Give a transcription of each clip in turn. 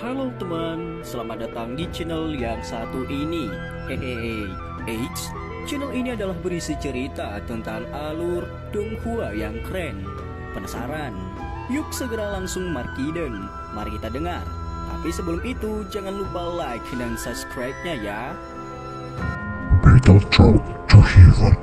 Halo teman, selamat datang di channel yang satu ini. Hehehe, Eits, channel ini adalah berisi cerita tentang alur Donghua yang keren. Penasaran? Yuk segera langsung markiden, mari kita dengar. Tapi sebelum itu, jangan lupa like dan subscribe-nya ya. Beetlejuice to Heaven.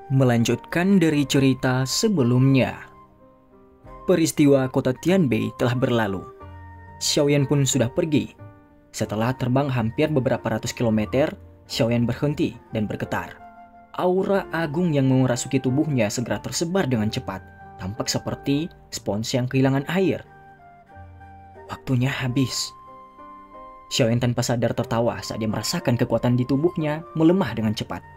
Melanjutkan dari cerita sebelumnya. Peristiwa kota Tianbei telah berlalu. Xiaoyan pun sudah pergi. Setelah terbang hampir beberapa ratus kilometer, Xiaoyan berhenti dan bergetar. Aura agung yang merasuki tubuhnya segera tersebar dengan cepat, tampak seperti spons yang kehilangan air. Waktunya habis. Xiaoyan tanpa sadar tertawa saat dia merasakan kekuatan di tubuhnya melemah dengan cepat.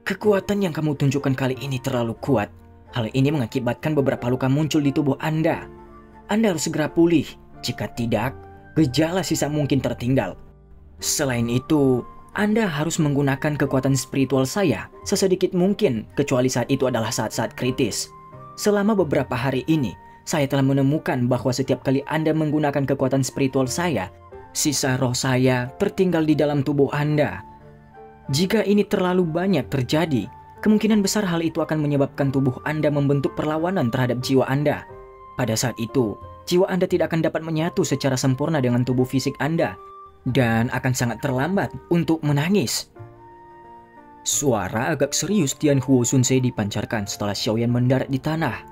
Kekuatan yang kamu tunjukkan kali ini terlalu kuat. Hal ini mengakibatkan beberapa luka muncul di tubuh Anda. Anda harus segera pulih. Jika tidak, gejala sisa mungkin tertinggal. Selain itu, Anda harus menggunakan kekuatan spiritual saya sesedikit mungkin, kecuali saat itu adalah saat-saat kritis. Selama beberapa hari ini, saya telah menemukan bahwa setiap kali Anda menggunakan kekuatan spiritual saya, sisa roh saya tertinggal di dalam tubuh Anda. Jika ini terlalu banyak terjadi, kemungkinan besar hal itu akan menyebabkan tubuh Anda membentuk perlawanan terhadap jiwa Anda. Pada saat itu, jiwa Anda tidak akan dapat menyatu secara sempurna dengan tubuh fisik Anda, dan akan sangat terlambat untuk menangis. Suara agak serius Tianhuo Xunshe dipancarkan setelah Xiaoyan mendarat di tanah.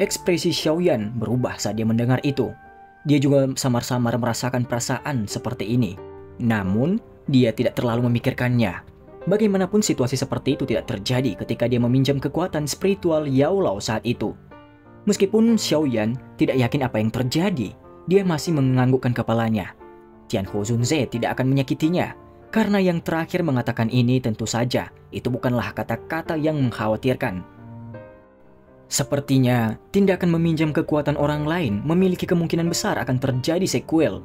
Ekspresi Xiaoyan berubah saat dia mendengar itu. Dia juga samar-samar merasakan perasaan seperti ini. Namun, dia tidak terlalu memikirkannya. Bagaimanapun situasi seperti itu tidak terjadi ketika dia meminjam kekuatan spiritual Yao Lao saat itu. Meskipun Xiaoyan tidak yakin apa yang terjadi, dia masih menganggukkan kepalanya. Tianhuo Xunshe tidak akan menyakitinya, karena yang terakhir mengatakan ini tentu saja itu bukanlah kata-kata yang mengkhawatirkan. Sepertinya, tindakan meminjam kekuatan orang lain memiliki kemungkinan besar akan terjadi sequel.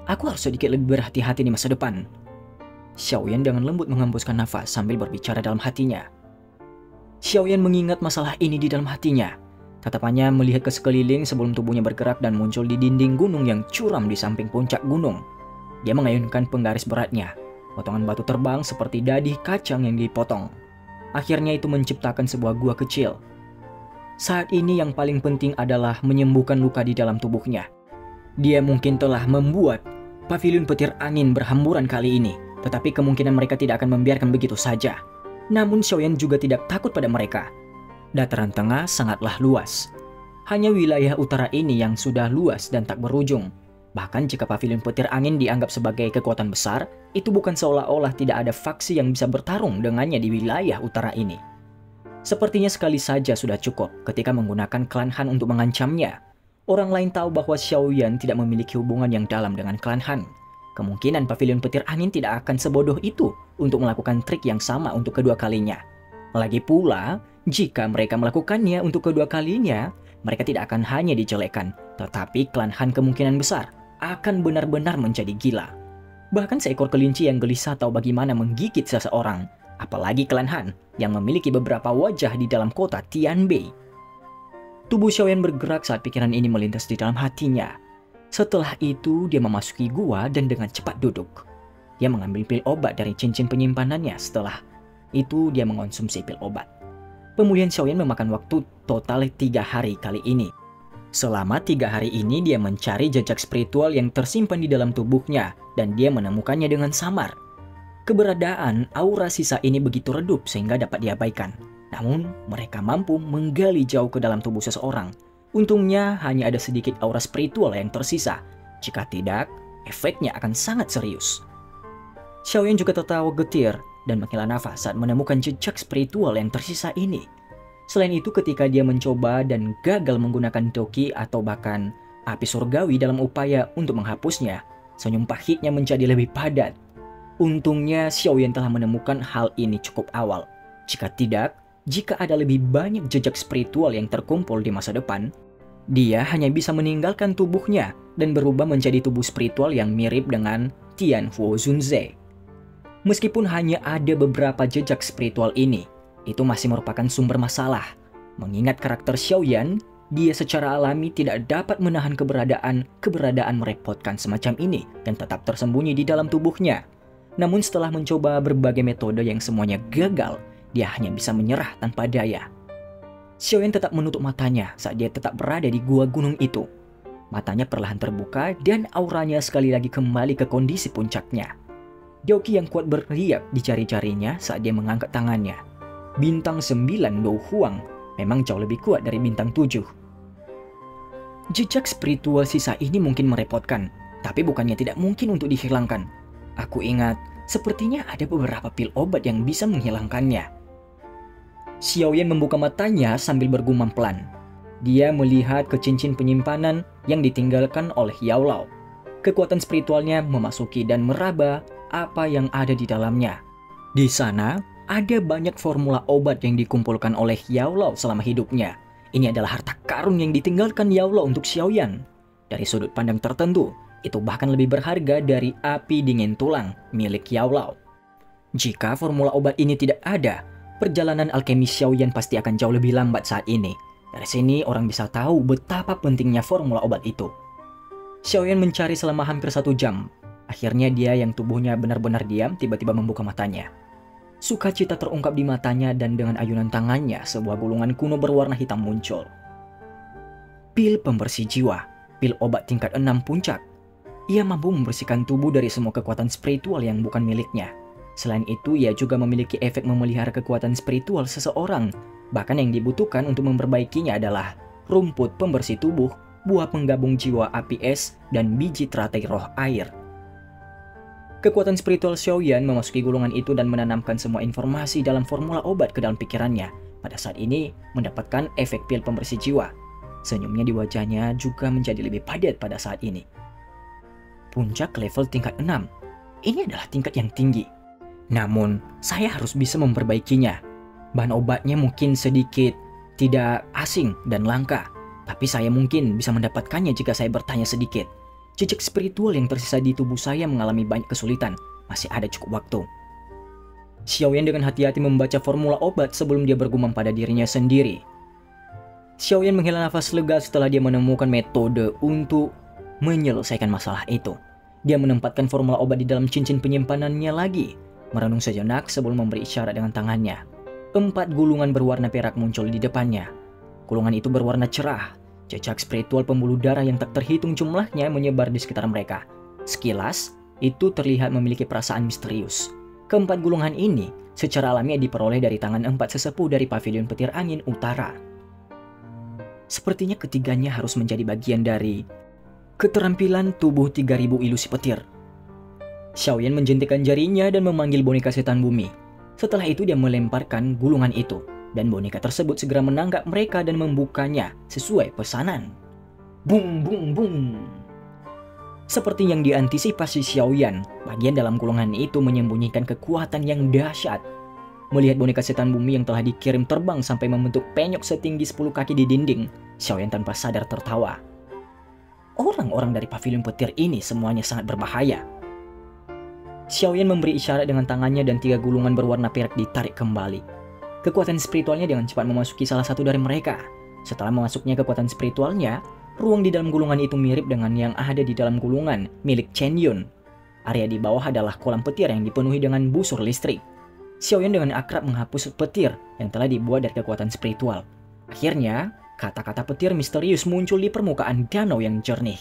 Aku harus sedikit lebih berhati-hati di masa depan. Xiaoyan dengan lembut menghembuskan nafas sambil berbicara dalam hatinya. Xiaoyan mengingat masalah ini di dalam hatinya. Tatapannya melihat ke sekeliling sebelum tubuhnya bergerak dan muncul di dinding gunung yang curam di samping puncak gunung. Dia mengayunkan penggaris beratnya. Potongan batu terbang seperti dadih kacang yang dipotong. Akhirnya itu menciptakan sebuah gua kecil. Saat ini yang paling penting adalah menyembuhkan luka di dalam tubuhnya. Dia mungkin telah membuat pavilion petir angin berhamburan kali ini, tetapi kemungkinan mereka tidak akan membiarkan begitu saja. Namun Xiaoyan juga tidak takut pada mereka. Dataran tengah sangatlah luas. Hanya wilayah utara ini yang sudah luas dan tak berujung. Bahkan jika pavilion petir angin dianggap sebagai kekuatan besar, itu bukan seolah-olah tidak ada faksi yang bisa bertarung dengannya di wilayah utara ini. Sepertinya sekali saja sudah cukup ketika menggunakan klan Han untuk mengancamnya. Orang lain tahu bahwa Xiaoyan tidak memiliki hubungan yang dalam dengan klan Han. Kemungkinan pavilion petir angin tidak akan sebodoh itu untuk melakukan trik yang sama untuk kedua kalinya. Lagi pula, jika mereka melakukannya untuk kedua kalinya, mereka tidak akan hanya dijelekkan, tetapi klan Han kemungkinan besar akan benar-benar menjadi gila. Bahkan seekor kelinci yang gelisah tahu bagaimana menggigit seseorang, apalagi klan Han yang memiliki beberapa wajah di dalam kota Tianbei. Tubuh Xiaoyan bergerak saat pikiran ini melintas di dalam hatinya. Setelah itu, dia memasuki gua dan dengan cepat duduk. Dia mengambil pil obat dari cincin penyimpanannya. Setelah itu, dia mengonsumsi pil obat. Pemulihan Xiaoyan memakan waktu total 3 hari kali ini. Selama 3 hari ini, dia mencari jejak spiritual yang tersimpan di dalam tubuhnya, dan dia menemukannya dengan samar. Keberadaan aura sisa ini begitu redup sehingga dapat diabaikan. Namun, mereka mampu menggali jauh ke dalam tubuh seseorang. Untungnya hanya ada sedikit aura spiritual yang tersisa. Jika tidak, efeknya akan sangat serius. Xiaoyan juga tertawa getir dan menghela nafas saat menemukan jejak spiritual yang tersisa ini. Selain itu, ketika dia mencoba dan gagal menggunakan doki atau bahkan api surgawi dalam upaya untuk menghapusnya, senyum pahitnya menjadi lebih padat. Untungnya Xiaoyan telah menemukan hal ini cukup awal. Jika tidak, jika ada lebih banyak jejak spiritual yang terkumpul di masa depan, dia hanya bisa meninggalkan tubuhnya dan berubah menjadi tubuh spiritual yang mirip dengan Tianhuo Xunshe. Meskipun hanya ada beberapa jejak spiritual ini, itu masih merupakan sumber masalah. Mengingat karakter Xiaoyan, dia secara alami tidak dapat menahan keberadaan merepotkan semacam ini dan tetap tersembunyi di dalam tubuhnya. Namun setelah mencoba berbagai metode yang semuanya gagal, dia hanya bisa menyerah tanpa daya. Xiaoyan tetap menutup matanya saat dia tetap berada di gua gunung itu. Matanya perlahan terbuka dan auranya sekali lagi kembali ke kondisi puncaknya. Diaoqi yang kuat berriak di jari-jarinya saat dia mengangkat tangannya. Bintang 9 Do Huang memang jauh lebih kuat dari bintang 7. Jejak spiritual sisa ini mungkin merepotkan, tapi bukannya tidak mungkin untuk dihilangkan. Aku ingat, sepertinya ada beberapa pil obat yang bisa menghilangkannya. Xiaoyan membuka matanya sambil bergumam pelan. Dia melihat ke cincin penyimpanan yang ditinggalkan oleh Yao Lao. Kekuatan spiritualnya memasuki dan meraba apa yang ada di dalamnya. Di sana, ada banyak formula obat yang dikumpulkan oleh Yao Lao selama hidupnya. Ini adalah harta karun yang ditinggalkan Yao Lao untuk Xiaoyan. Dari sudut pandang tertentu, itu bahkan lebih berharga dari api dingin tulang milik Yao Lao. Jika formula obat ini tidak ada, perjalanan alkemi Xiaoyan pasti akan jauh lebih lambat saat ini. Dari sini orang bisa tahu betapa pentingnya formula obat itu. Xiaoyan mencari selama hampir 1 jam. Akhirnya dia yang tubuhnya benar-benar diam tiba-tiba membuka matanya. Sukacita terungkap di matanya dan dengan ayunan tangannya sebuah gulungan kuno berwarna hitam muncul. Pil pembersih jiwa, pil obat tingkat 6 puncak. Ia mampu membersihkan tubuh dari semua kekuatan spiritual yang bukan miliknya. Selain itu, ia juga memiliki efek memelihara kekuatan spiritual seseorang. Bahkan yang dibutuhkan untuk memperbaikinya adalah rumput pembersih tubuh, buah penggabung jiwa api es, dan biji teratai roh air. Kekuatan spiritual Xiaoyan memasuki gulungan itu dan menanamkan semua informasi dalam formula obat ke dalam pikirannya. Pada saat ini, mendapatkan efek pil pembersih jiwa. Senyumnya di wajahnya juga menjadi lebih padat pada saat ini. Puncak level tingkat 6. Ini adalah tingkat yang tinggi. Namun, saya harus bisa memperbaikinya. Bahan obatnya mungkin sedikit tidak asing dan langka, tapi saya mungkin bisa mendapatkannya jika saya bertanya sedikit. Jejak spiritual yang tersisa di tubuh saya mengalami banyak kesulitan. Masih ada cukup waktu. Xiaoyan dengan hati-hati membaca formula obat sebelum dia bergumam pada dirinya sendiri. Xiaoyan menghela nafas lega setelah dia menemukan metode untuk menyelesaikan masalah itu. Dia menempatkan formula obat di dalam cincin penyimpanannya lagi. Merenung sejenak sebelum memberi isyarat dengan tangannya. 4 gulungan berwarna perak muncul di depannya. Gulungan itu berwarna cerah. Jejak spiritual pembuluh darah yang tak terhitung jumlahnya menyebar di sekitar mereka. Sekilas, itu terlihat memiliki perasaan misterius. Keempat gulungan ini secara alamiah diperoleh dari tangan 4 sesepuh dari pavilion petir angin utara. Sepertinya ketiganya harus menjadi bagian dari keterampilan tubuh 3000 ilusi petir. Xiaoyan menjentikan jarinya dan memanggil boneka setan bumi. Setelah itu dia melemparkan gulungan itu, dan boneka tersebut segera menangkap mereka dan membukanya sesuai pesanan. Bung bung bung. Seperti yang diantisipasi Xiaoyan, bagian dalam gulungan itu menyembunyikan kekuatan yang dahsyat. Melihat boneka setan bumi yang telah dikirim terbang sampai membentuk penyok setinggi 10 kaki di dinding, Xiaoyan tanpa sadar tertawa. Orang-orang dari pavilion petir ini semuanya sangat berbahaya. Xiaoyan memberi isyarat dengan tangannya dan 3 gulungan berwarna perak ditarik kembali. Kekuatan spiritualnya dengan cepat memasuki salah satu dari mereka. Setelah memasuknya kekuatan spiritualnya, ruang di dalam gulungan itu mirip dengan yang ada di dalam gulungan milik Chen Yun. Area di bawah adalah kolam petir yang dipenuhi dengan busur listrik. Xiaoyan dengan akrab menghapus petir yang telah dibuat dari kekuatan spiritual. Akhirnya, kata-kata petir misterius muncul di permukaan danau yang jernih.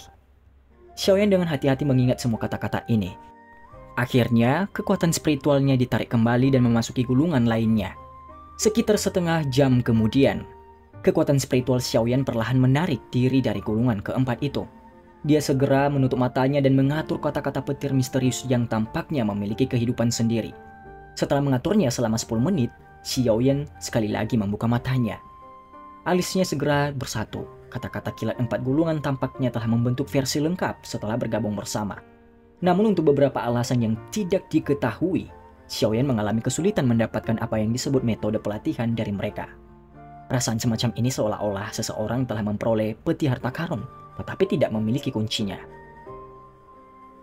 Xiaoyan dengan hati-hati mengingat semua kata-kata ini. Akhirnya, kekuatan spiritualnya ditarik kembali dan memasuki gulungan lainnya. Sekitar setengah jam kemudian, kekuatan spiritual Xiaoyan perlahan menarik diri dari gulungan keempat itu. Dia segera menutup matanya dan mengatur kata-kata petir misterius yang tampaknya memiliki kehidupan sendiri. Setelah mengaturnya selama 10 menit, Xiaoyan sekali lagi membuka matanya. Alisnya segera bersatu. Kata-kata kilat 4 gulungan tampaknya telah membentuk versi lengkap setelah bergabung bersama. Namun untuk beberapa alasan yang tidak diketahui, Xiaoyan mengalami kesulitan mendapatkan apa yang disebut metode pelatihan dari mereka. Perasaan semacam ini seolah-olah seseorang telah memperoleh peti harta karun, tetapi tidak memiliki kuncinya.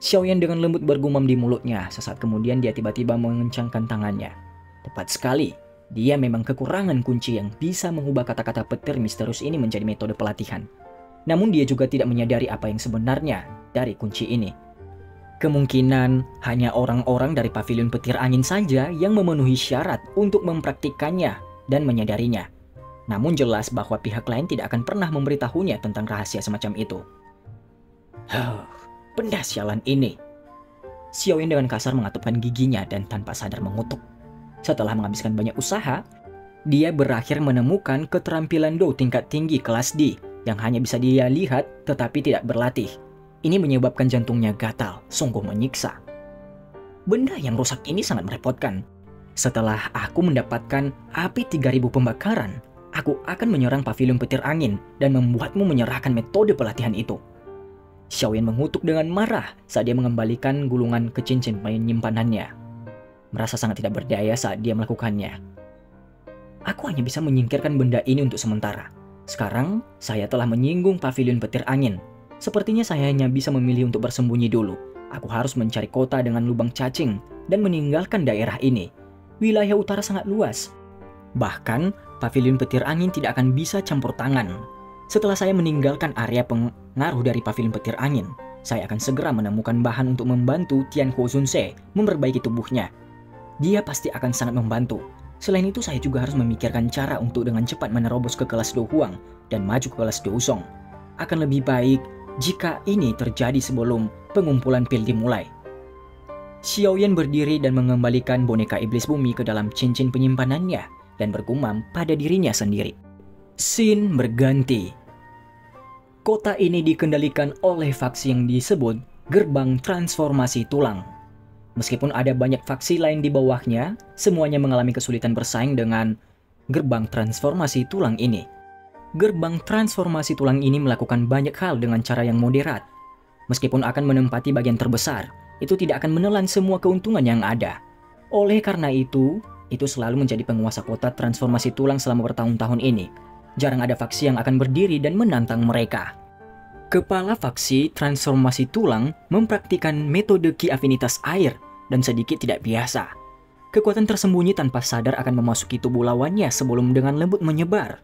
Xiaoyan dengan lembut bergumam di mulutnya. Sesaat kemudian dia tiba-tiba mengencangkan tangannya. Tepat sekali, dia memang kekurangan kunci yang bisa mengubah kata-kata petir misterius ini menjadi metode pelatihan. Namun dia juga tidak menyadari apa yang sebenarnya dari kunci ini. Kemungkinan hanya orang-orang dari pavilion petir angin saja yang memenuhi syarat untuk mempraktikkannya dan menyadarinya. Namun jelas bahwa pihak lain tidak akan pernah memberitahunya tentang rahasia semacam itu. Benda sialan ini. Xiaoyan dengan kasar mengatupkan giginya dan tanpa sadar mengutuk. Setelah menghabiskan banyak usaha, dia berakhir menemukan keterampilan Do tingkat tinggi kelas D yang hanya bisa dia lihat tetapi tidak berlatih. Ini menyebabkan jantungnya gatal, sungguh menyiksa. Benda yang rusak ini sangat merepotkan. Setelah aku mendapatkan api 3000 pembakaran, aku akan menyerang pavilion petir angin dan membuatmu menyerahkan metode pelatihan itu. Xiaoyan mengutuk dengan marah saat dia mengembalikan gulungan ke cincin penyimpanannya. Merasa sangat tidak berdaya saat dia melakukannya. Aku hanya bisa menyingkirkan benda ini untuk sementara. Sekarang, saya telah menyinggung pavilion petir angin. Sepertinya saya hanya bisa memilih untuk bersembunyi dulu. Aku harus mencari kota dengan lubang cacing dan meninggalkan daerah ini. Wilayah utara sangat luas. Bahkan, pavilion petir angin tidak akan bisa campur tangan. Setelah saya meninggalkan area pengaruh dari pavilion petir angin, saya akan segera menemukan bahan untuk membantu Tian Hozunse memperbaiki tubuhnya. Dia pasti akan sangat membantu. Selain itu, saya juga harus memikirkan cara untuk dengan cepat menerobos ke kelas Do Huang dan maju ke kelas Do Song. Akan lebih baik jika ini terjadi sebelum pengumpulan pil dimulai. Xiaoyan berdiri dan mengembalikan boneka iblis bumi ke dalam cincin penyimpanannya dan bergumam pada dirinya sendiri. Scene berganti. Kota ini dikendalikan oleh faksi yang disebut Gerbang Transformasi Tulang. Meskipun ada banyak faksi lain di bawahnya, semuanya mengalami kesulitan bersaing dengan Gerbang Transformasi Tulang ini. Gerbang Transformasi Tulang ini melakukan banyak hal dengan cara yang moderat. Meskipun akan menempati bagian terbesar, itu tidak akan menelan semua keuntungan yang ada. Oleh karena itu selalu menjadi penguasa kota transformasi tulang selama bertahun-tahun ini. Jarang ada faksi yang akan berdiri dan menantang mereka. Kepala faksi transformasi tulang mempraktikkan metode ki afinitas air dan sedikit tidak biasa. Kekuatan tersembunyi tanpa sadar akan memasuki tubuh lawannya sebelum dengan lembut menyebar.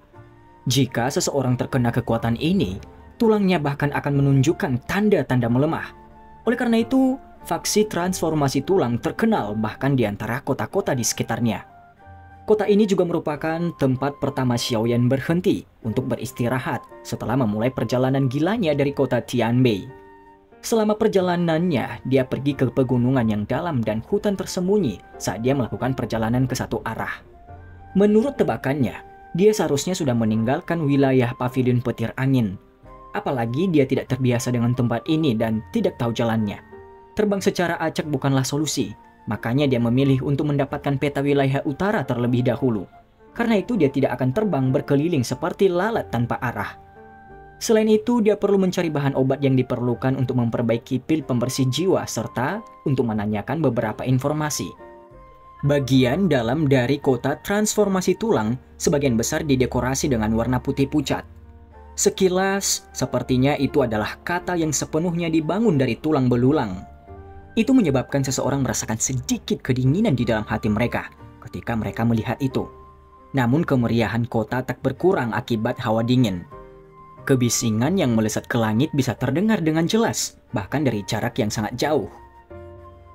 Jika seseorang terkena kekuatan ini, tulangnya bahkan akan menunjukkan tanda-tanda melemah. Oleh karena itu, faksi transformasi tulang terkenal bahkan di antara kota-kota di sekitarnya. Kota ini juga merupakan tempat pertama Xiaoyan berhenti untuk beristirahat setelah memulai perjalanan gilanya dari kota Tianbei. Selama perjalanannya, dia pergi ke pegunungan yang dalam dan hutan tersembunyi saat dia melakukan perjalanan ke satu arah. Menurut tebakannya, dia seharusnya sudah meninggalkan wilayah pavilion petir angin. Apalagi dia tidak terbiasa dengan tempat ini dan tidak tahu jalannya. Terbang secara acak bukanlah solusi. Makanya dia memilih untuk mendapatkan peta wilayah utara terlebih dahulu. Karena itu dia tidak akan terbang berkeliling seperti lalat tanpa arah. Selain itu, dia perlu mencari bahan obat yang diperlukan untuk memperbaiki pil pembersih jiwa serta untuk menanyakan beberapa informasi. Bagian dalam dari kota transformasi tulang sebagian besar didekorasi dengan warna putih pucat. Sekilas, sepertinya itu adalah kata yang sepenuhnya dibangun dari tulang belulang. Itu menyebabkan seseorang merasakan sedikit kedinginan di dalam hati mereka ketika mereka melihat itu. Namun kemeriahan kota tak berkurang akibat hawa dingin. Kebisingan yang melesat ke langit bisa terdengar dengan jelas, bahkan dari jarak yang sangat jauh.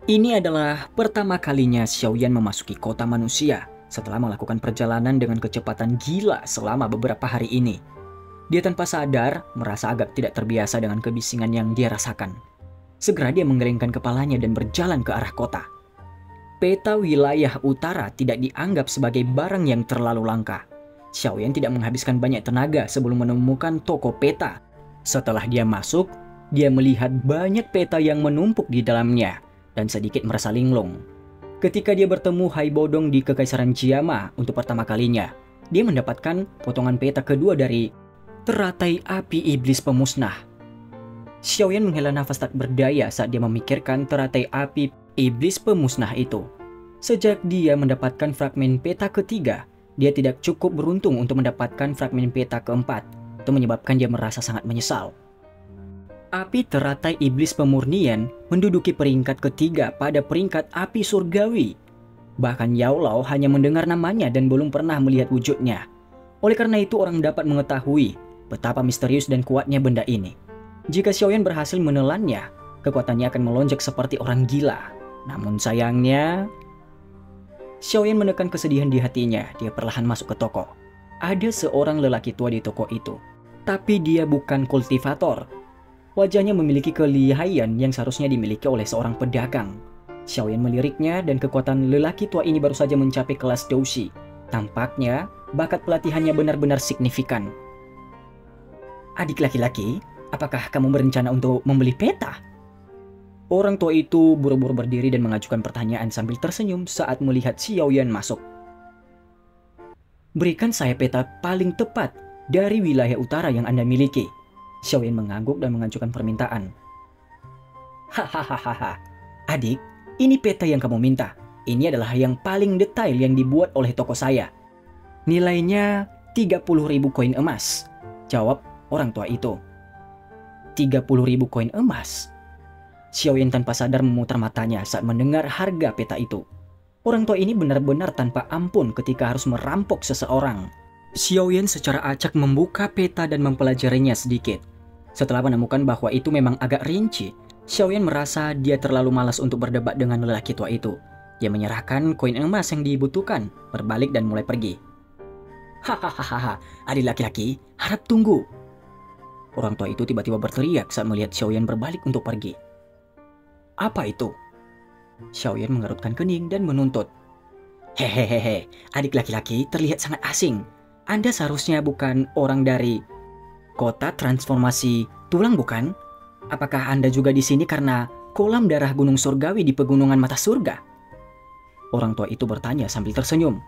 Ini adalah pertama kalinya Xiaoyan memasuki kota manusia setelah melakukan perjalanan dengan kecepatan gila selama beberapa hari ini. Dia tanpa sadar merasa agak tidak terbiasa dengan kebisingan yang dia rasakan. Segera dia menggelengkan kepalanya dan berjalan ke arah kota. Peta wilayah utara tidak dianggap sebagai barang yang terlalu langka. Xiaoyan tidak menghabiskan banyak tenaga sebelum menemukan toko peta. Setelah dia masuk, dia melihat banyak peta yang menumpuk di dalamnya dan sedikit merasa linglung. Ketika dia bertemu Hai Bodong di Kekaisaran Jiama untuk pertama kalinya, dia mendapatkan potongan peta kedua dari teratai api iblis pemusnah. Xiaoyan menghela nafas tak berdaya saat dia memikirkan teratai api iblis pemusnah itu. Sejak dia mendapatkan fragmen peta ketiga, dia tidak cukup beruntung untuk mendapatkan fragmen peta keempat. Itu menyebabkan dia merasa sangat menyesal. Api teratai iblis pemurnian menduduki peringkat ketiga pada peringkat api surgawi. Bahkan Yao Lao hanya mendengar namanya dan belum pernah melihat wujudnya. Oleh karena itu orang dapat mengetahui betapa misterius dan kuatnya benda ini. Jika Xiaoyan berhasil menelannya, kekuatannya akan melonjak seperti orang gila. Namun sayangnya, Xiaoyan menekan kesedihan di hatinya. Dia perlahan masuk ke toko. Ada seorang lelaki tua di toko itu, tapi dia bukan kultivator. Wajahnya memiliki kelihayan yang seharusnya dimiliki oleh seorang pedagang. Xiaoyan meliriknya dan kekuatan lelaki tua ini baru saja mencapai kelas Doushi. Tampaknya bakat pelatihannya benar-benar signifikan. Adik laki-laki, apakah kamu berencana untuk membeli peta? Orang tua itu buru-buru berdiri dan mengajukan pertanyaan sambil tersenyum saat melihat Xiaoyan masuk. Berikan saya peta paling tepat dari wilayah utara yang Anda miliki. Xiaoyan mengangguk dan mengajukan permintaan. Hahaha, adik, ini peta yang kamu minta. Ini adalah yang paling detail yang dibuat oleh toko saya. Nilainya 30.000 koin emas, jawab orang tua itu. 30.000 koin emas? Xiaoyan tanpa sadar memutar matanya saat mendengar harga peta itu. Orang tua ini benar-benar tanpa ampun ketika harus merampok seseorang. Xiaoyan secara acak membuka peta dan mempelajarinya sedikit. Setelah menemukan bahwa itu memang agak rinci, Xiaoyan merasa dia terlalu malas untuk berdebat dengan lelaki tua itu. Dia menyerahkan koin emas yang dibutuhkan, berbalik dan mulai pergi. Hahaha, adik laki-laki, harap tunggu. Orang tua itu tiba-tiba berteriak saat melihat Xiaoyan berbalik untuk pergi. Apa itu? Xiaoyan mengerutkan kening dan menuntut. Hehehe, adik laki-laki terlihat sangat asing. Anda seharusnya bukan orang dari kota transformasi tulang, bukan? Apakah Anda juga di sini karena kolam darah gunung surgawi di pegunungan mata surga? Orang tua itu bertanya sambil tersenyum.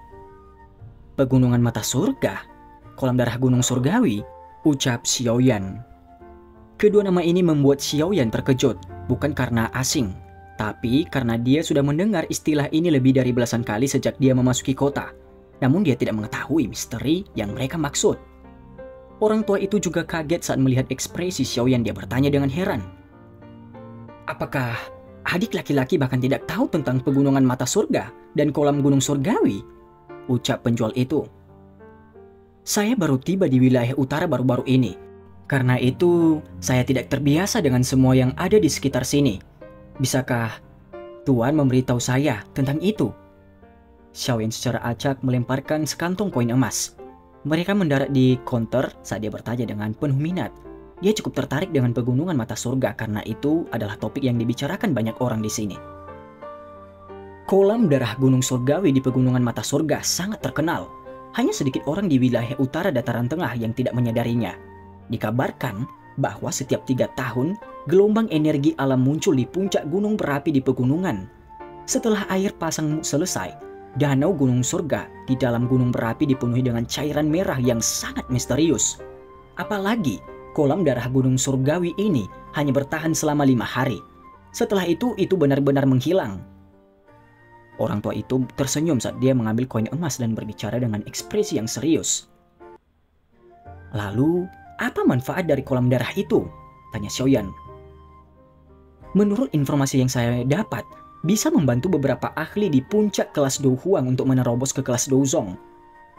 Pegunungan mata surga? Kolam darah gunung surgawi? Ucap Xiaoyan. Kedua nama ini membuat Xiaoyan terkejut, bukan karena asing, tapi karena dia sudah mendengar istilah ini lebih dari belasan kali sejak dia memasuki kota. Namun dia tidak mengetahui misteri yang mereka maksud. Orang tua itu juga kaget saat melihat ekspresi Xiaoyan. Dia bertanya dengan heran. Apakah adik laki-laki bahkan tidak tahu tentang pegunungan mata surga dan kolam gunung surgawi? Ucap penjual itu. Saya baru tiba di wilayah utara baru-baru ini. Karena itu, saya tidak terbiasa dengan semua yang ada di sekitar sini. Bisakah Tuan memberitahu saya tentang itu? Xiaoyan secara acak melemparkan sekantong koin emas. Mereka mendarat di counter saat dia bertanya dengan penuh minat. Dia cukup tertarik dengan pegunungan mata surga karena itu adalah topik yang dibicarakan banyak orang di sini. Kolam darah gunung surgawi di pegunungan mata surga sangat terkenal. Hanya sedikit orang di wilayah utara dataran tengah yang tidak menyadarinya. Dikabarkan bahwa setiap 3 tahun, gelombang energi alam muncul di puncak gunung berapi di pegunungan. Setelah air pasang selesai, danau gunung surga di dalam gunung berapi dipenuhi dengan cairan merah yang sangat misterius. Apalagi, kolam darah gunung surgawi ini hanya bertahan selama 5 hari. Setelah itu benar-benar menghilang. Orang tua itu tersenyum saat dia mengambil koin emas dan berbicara dengan ekspresi yang serius. Lalu, apa manfaat dari kolam darah itu? Tanya Xiaoyan. Menurut informasi yang saya dapat, bisa membantu beberapa ahli di puncak kelas Douhuang untuk menerobos ke kelas Douzong.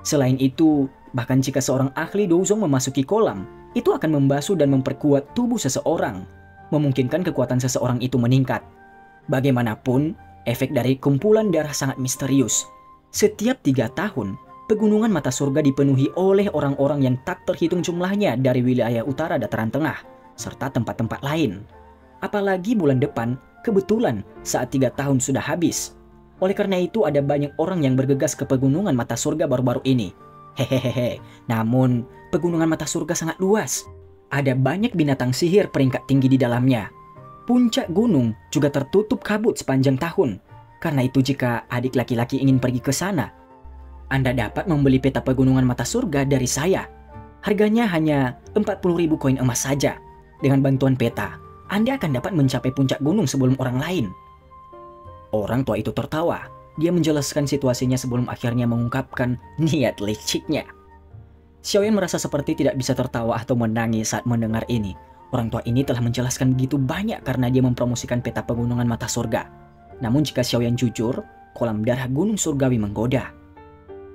Selain itu, bahkan jika seorang ahli Douzong memasuki kolam, itu akan membasuh dan memperkuat tubuh seseorang, memungkinkan kekuatan seseorang itu meningkat. Bagaimanapun, efek dari kumpulan darah sangat misterius. Setiap 3 tahun, pegunungan mata surga dipenuhi oleh orang-orang yang tak terhitung jumlahnya dari wilayah utara dataran tengah, serta tempat-tempat lain. Apalagi bulan depan, kebetulan saat 3 tahun sudah habis. Oleh karena itu ada banyak orang yang bergegas ke pegunungan mata surga baru-baru ini. Hehehe, namun pegunungan mata surga sangat luas. Ada banyak binatang sihir peringkat tinggi di dalamnya. Puncak gunung juga tertutup kabut sepanjang tahun. Karena itu jika adik laki-laki ingin pergi ke sana, Anda dapat membeli peta pegunungan mata surga dari saya. Harganya hanya 40.000 koin emas saja. Dengan bantuan peta, Anda akan dapat mencapai puncak gunung sebelum orang lain. Orang tua itu tertawa. Dia menjelaskan situasinya sebelum akhirnya mengungkapkan niat liciknya. Xiaoyan merasa seperti tidak bisa tertawa atau menangis saat mendengar ini. Orang tua ini telah menjelaskan begitu banyak karena dia mempromosikan peta pegunungan mata surga. Namun jika Xiaoyan jujur, kolam darah gunung surgawi menggoda.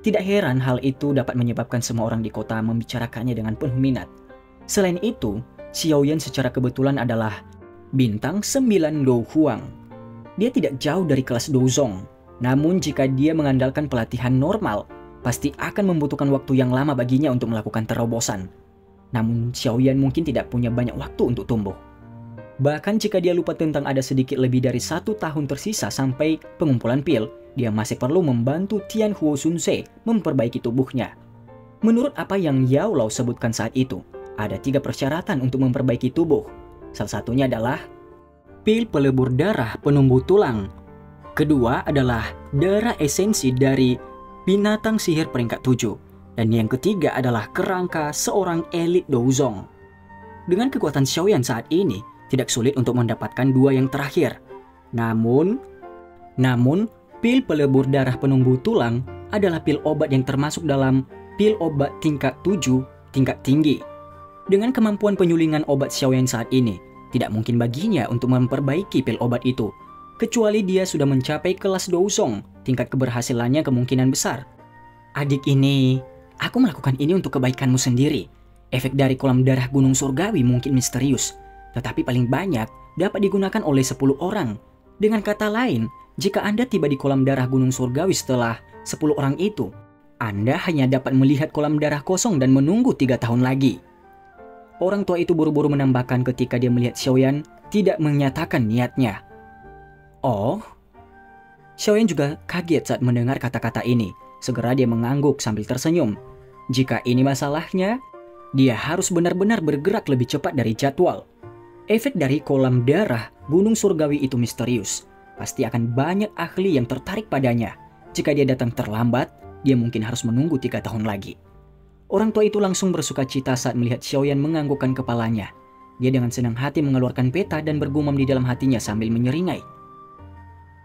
Tidak heran hal itu dapat menyebabkan semua orang di kota membicarakannya dengan penuh minat. Selain itu, Xiaoyan secara kebetulan adalah bintang 9 Dou Huang. Dia tidak jauh dari kelas Douzong. Namun jika dia mengandalkan pelatihan normal, pasti akan membutuhkan waktu yang lama baginya untuk melakukan terobosan. Namun Xiaoyan mungkin tidak punya banyak waktu untuk tumbuh. Bahkan jika dia lupa tentang ada sedikit lebih dari 1 tahun tersisa sampai pengumpulan pil, dia masih perlu membantu Tian Huo Sunse memperbaiki tubuhnya. Menurut apa yang Yao Lao sebutkan saat itu, ada 3 persyaratan untuk memperbaiki tubuh. Salah satunya adalah pil pelebur darah penumbuh tulang. Kedua adalah darah esensi dari binatang sihir peringkat 7. Dan yang ketiga adalah kerangka seorang elit Douzong. Dengan kekuatan Xiaoyan saat ini, tidak sulit untuk mendapatkan 2 yang terakhir. Namun, pil pelebur darah penumbuh tulang adalah pil obat yang termasuk dalam pil obat tingkat 7 tingkat tinggi. Dengan kemampuan penyulingan obat Xiaoyan saat ini, tidak mungkin baginya untuk memperbaiki pil obat itu, kecuali dia sudah mencapai kelas Douzong. Tingkat keberhasilannya kemungkinan besar. Adik ini, aku melakukan ini untuk kebaikanmu sendiri. Efek dari kolam darah gunung surgawi mungkin misterius, tetapi paling banyak dapat digunakan oleh 10 orang. Dengan kata lain, jika Anda tiba di kolam darah gunung surgawi setelah 10 orang itu, Anda hanya dapat melihat kolam darah kosong dan menunggu 3 tahun lagi. Orang tua itu buru-buru menambahkan ketika dia melihat Xiaoyan tidak menyatakan niatnya. Oh, Xiaoyan juga kaget saat mendengar kata-kata ini. Segera dia mengangguk sambil tersenyum. Jika ini masalahnya, dia harus benar-benar bergerak lebih cepat dari jadwal. Efek dari kolam darah gunung surgawi itu misterius. Pasti akan banyak ahli yang tertarik padanya. Jika dia datang terlambat, dia mungkin harus menunggu 3 tahun lagi. Orang tua itu langsung bersuka cita saat melihat Xiaoyan menganggukkan kepalanya. Dia dengan senang hati mengeluarkan peta dan bergumam di dalam hatinya sambil menyeringai.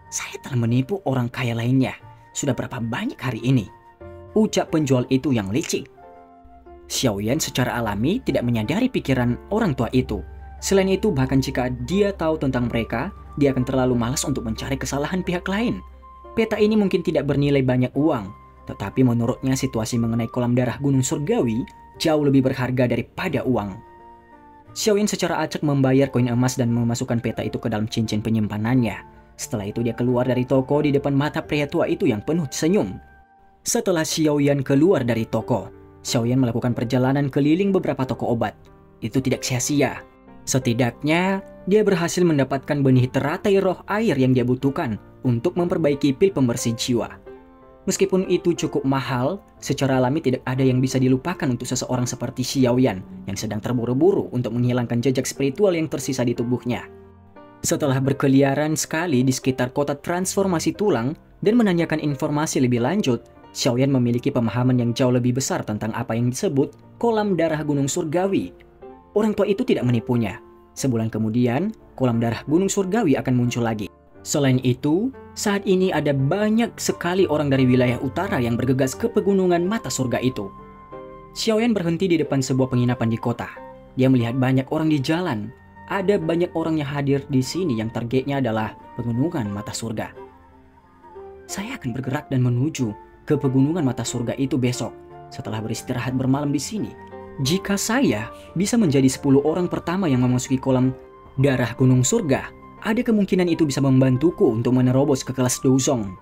Saya telah menipu orang kaya lainnya. Sudah berapa banyak hari ini? Ucap penjual itu yang licik. Xiaoyan secara alami tidak menyadari pikiran orang tua itu. Selain itu, bahkan jika dia tahu tentang mereka, dia akan terlalu malas untuk mencari kesalahan pihak lain. Peta ini mungkin tidak bernilai banyak uang, tetapi menurutnya situasi mengenai kolam darah gunung surgawi jauh lebih berharga daripada uang. Xiaoyan secara acak membayar koin emas dan memasukkan peta itu ke dalam cincin penyimpanannya. Setelah itu dia keluar dari toko di depan mata pria tua itu yang penuh senyum. Setelah Xiaoyan keluar dari toko, Xiaoyan melakukan perjalanan keliling beberapa toko obat. Itu tidak sia-sia. Setidaknya, dia berhasil mendapatkan benih teratai roh air yang dia butuhkan untuk memperbaiki pil pembersih jiwa. Meskipun itu cukup mahal, secara alami tidak ada yang bisa dilupakan untuk seseorang seperti Xiaoyan yang sedang terburu-buru untuk menghilangkan jejak spiritual yang tersisa di tubuhnya. Setelah berkeliaran sekali di sekitar kota transformasi tulang dan menanyakan informasi lebih lanjut, Xiaoyan memiliki pemahaman yang jauh lebih besar tentang apa yang disebut kolam darah gunung surgawi. Orang tua itu tidak menipunya. Sebulan kemudian, kolam darah gunung surgawi akan muncul lagi. Selain itu, saat ini ada banyak sekali orang dari wilayah utara yang bergegas ke pegunungan mata surga itu. Xiaoyan berhenti di depan sebuah penginapan di kota. Dia melihat banyak orang di jalan. Ada banyak orang yang hadir di sini yang targetnya adalah pegunungan mata surga. Saya akan bergerak dan menuju ke pegunungan mata surga itu besok setelah beristirahat bermalam di sini. Jika saya bisa menjadi 10 orang pertama yang memasuki kolam darah gunung surga, ada kemungkinan itu bisa membantuku untuk menerobos ke kelas Douzong.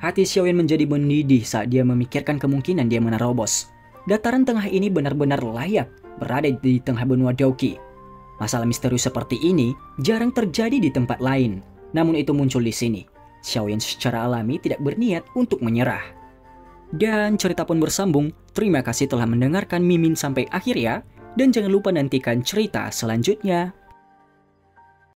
Hati Xiaoyan menjadi mendidih saat dia memikirkan kemungkinan dia menerobos. Dataran tengah ini benar-benar layak berada di tengah benua Daoqi. Masalah misterius seperti ini jarang terjadi di tempat lain, namun itu muncul di sini. Xiaoyan secara alami tidak berniat untuk menyerah. Dan cerita pun bersambung. Terima kasih telah mendengarkan Mimin sampai akhir ya, dan jangan lupa nantikan cerita selanjutnya.